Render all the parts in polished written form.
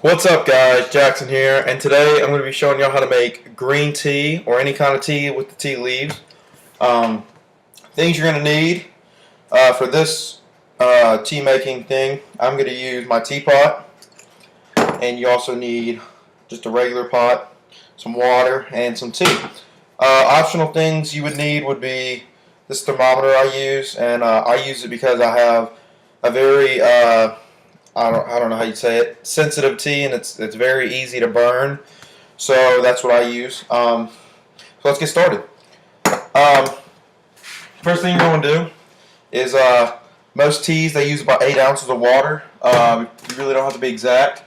What's up, guys? Jackson here, and today I'm going to be showing y'all how to make green tea or any kind of tea with the tea leaves. Um, Things you're going to need for this tea making thing, I'm going to use my teapot, and you also need just a regular pot, some water, and some tea. Optional things you would need would be this thermometer I use, and I use it because I have a very I don't know how you say it, sensitive tea, and it's very easy to burn. So that's what I use. So let's get started. Um, First thing you're going to do is most teas they use about 8 ounces of water. You really don't have to be exact.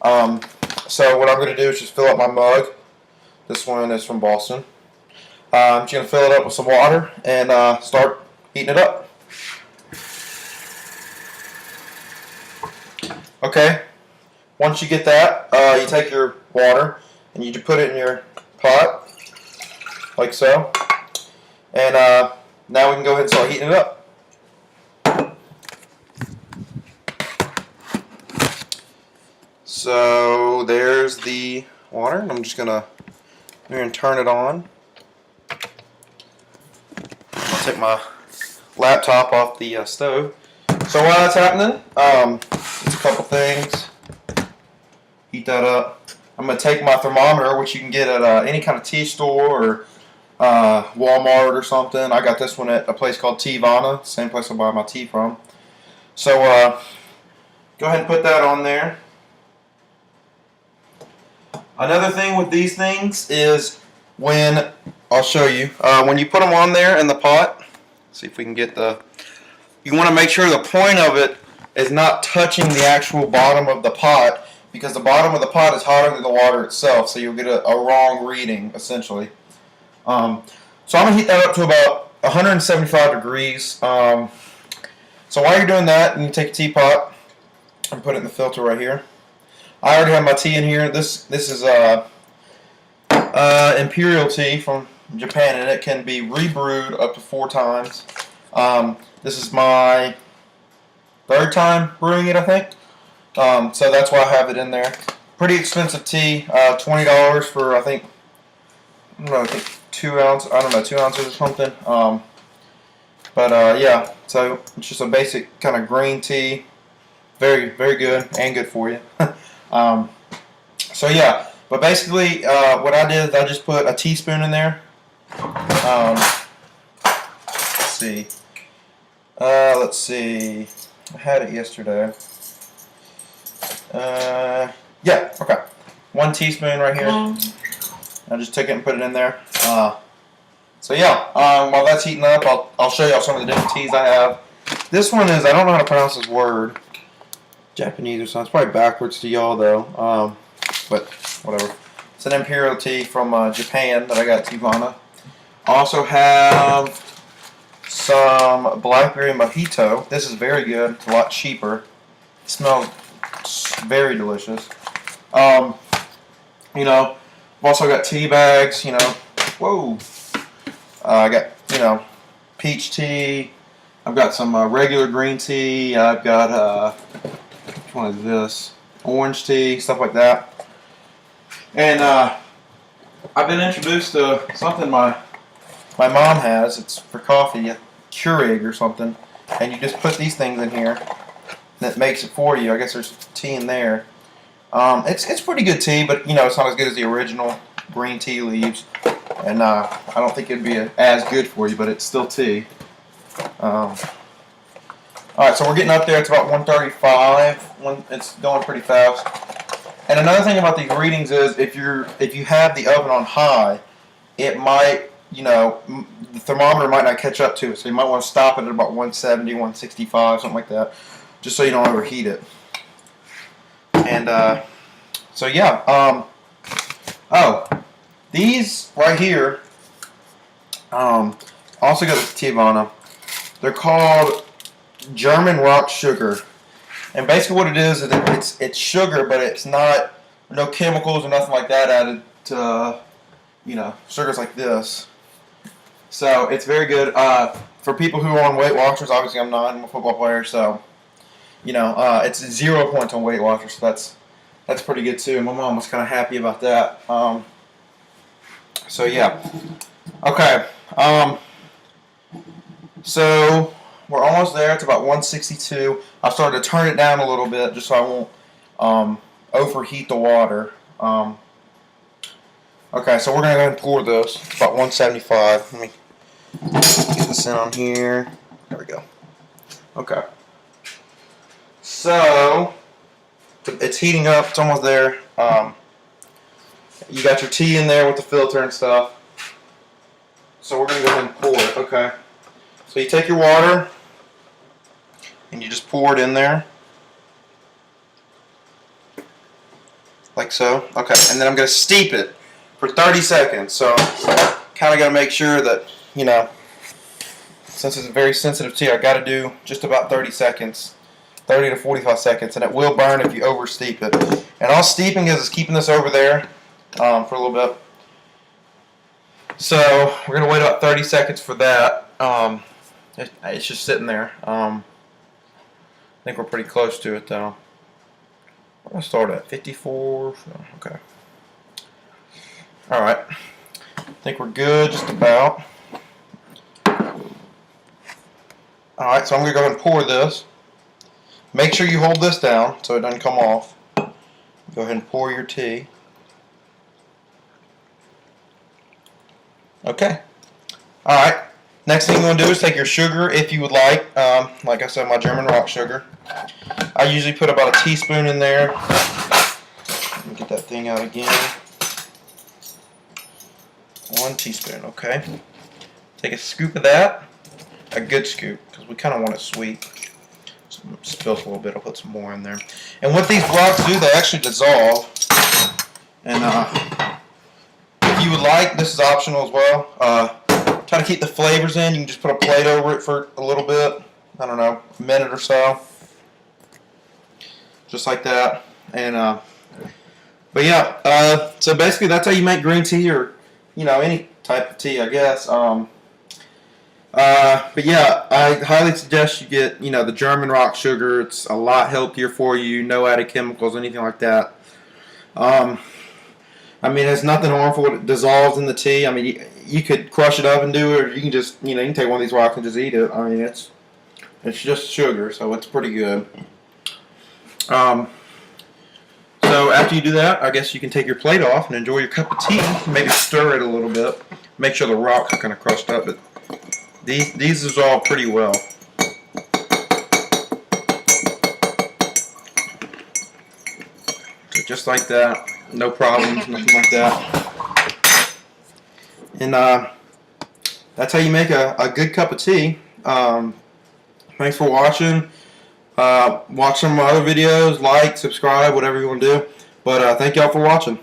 So what I'm going to do is just fill up my mug. This one is from Boston. I'm just going to fill it up with some water and start heating it up. Okay, once you get that, you take your water and you just put it in your pot, like so. And now we can go ahead and start heating it up. So there's the water, and I'm just gonna turn it on. I'll take my laptop off the stove. So while that's happening, just a couple things. Heat that up. I'm going to take my thermometer, which you can get at any kind of tea store or Walmart or something. I got this one at a place called Teavana, same place I buy my tea from. So go ahead and put that on there. Another thing with these things is I'll show you, when you put them on there in the pot, see if we can get you want to make sure the point of it is not touching the actual bottom of the pot, because the bottom of the pot is hotter than the water itself, so you'll get a wrong reading, essentially. So I'm going to heat that up to about 175 degrees. So while you're doing that, you take a teapot and put it in the filter right here. I already have my tea in here. This is Imperial tea from Japan, and it can be rebrewed up to 4 times. This is my 3rd time brewing it, I think. So that's why I have it in there. Pretty expensive tea, $20 for I think 2 ounces. I don't know, 2 ounces or something. Yeah, so it's just a basic kind of green tea. Very, very good and good for you. So yeah, but basically what I did is I just put a teaspoon in there. Let's see. I had it yesterday. Yeah, okay. 1 teaspoon right here. I just took it and put it in there. So yeah, while that's heating up, I'll show y'all some of the different teas I have. This one is, I don't know how to pronounce this word. Japanese or something. It's probably backwards to y'all though. But whatever. It's an Imperial tea from Japan that I got at Teavana. I also have some blackberry mojito. This is very good. It's a lot cheaper. It smells very delicious. I've also got tea bags. Whoa. I got peach tea. I've got some regular green tea. I've got which one is this? Orange tea, stuff like that. And I've been introduced to something my mom has. It's for coffee, a Keurig or something, and you just put these things in here, and it makes it for you. I guess there's tea in there. It's pretty good tea, but it's not as good as the original green tea leaves, and I don't think it'd be as good for you, but it's still tea. All right, so we're getting up there. It's about 135. It's going pretty fast. And another thing about these readings is if you have the oven on high, it might, the thermometer might not catch up to it. So you might want to stop it at about 170, 165, something like that, just so you don't overheat it. And so yeah. These right here. Also got the Teavana. They're called German rock sugar. And basically what it is it's sugar, but it's not, no chemicals or nothing like that added to, sugars like this. So it's very good. For people who are on Weight Watchers, obviously I'm not, I'm a football player, so, it's 0 points on Weight Watchers, so That's pretty good too. My mom was kind of happy about that. So yeah. Okay. So we're almost there. It's about 162. I started to turn it down a little bit just so I won't overheat the water. Okay, so we're going to go ahead and pour this. It's about 175. Let me get this in on here. There we go. Okay. So it's heating up. It's almost there. You got your tea in there with the filter and stuff. So we're going to go ahead and pour it. Okay. So you take your water and you just pour it in there. Like so. Okay. And then I'm going to steep it for 30 seconds. So kind of got to make sure that, you know, since it's a very sensitive tea, I got to do just about 30 seconds. 30 to 45 seconds, and it will burn if you over steep it. And all steeping is keeping this over there for a little bit. So we're going to wait about 30 seconds for that. It's just sitting there. I think we're pretty close to it though. I'm going to start at 54. So, okay. Alright. I think we're good just about. Alright, so I'm going to go ahead and pour this. Make sure you hold this down so it doesn't come off. Go ahead and pour your tea. Okay. Alright. Next thing you want to do is take your sugar if you would like. Like I said, my German rock sugar. I usually put about a teaspoon in there. Let me get that thing out again. 1 teaspoon, okay. Take a scoop of that. A good scoop, because we kind of want it sweet. Spills a little bit, I'll put some more in there. And what these rocks do, they actually dissolve. And if you would like, this is optional as well. Try to keep the flavors in. You can just put a plate over it for a little bit. I don't know, a minute or so. Just like that. And but yeah, so basically that's how you make green tea, or you know, any type of tea, I guess. But yeah, I highly suggest you get, you know, the German rock sugar. It's a lot healthier for you, no added chemicals, anything like that. I mean, it's nothing harmful. It dissolves in the tea. I mean, you could crush it up and do it, or you can just, you know, you can take one of these rocks and just eat it. I mean, it's just sugar, so it's pretty good. So after you do that, I guess you can take your plate off and enjoy your cup of tea. Maybe stir it a little bit. Make sure the rocks are kind of crushed up, but these dissolve pretty well. So just like that, no problems, nothing like that. And that's how you make a good cup of tea. Thanks for watching. Watch some of my other videos, like, subscribe, whatever you want to do. But thank y'all for watching.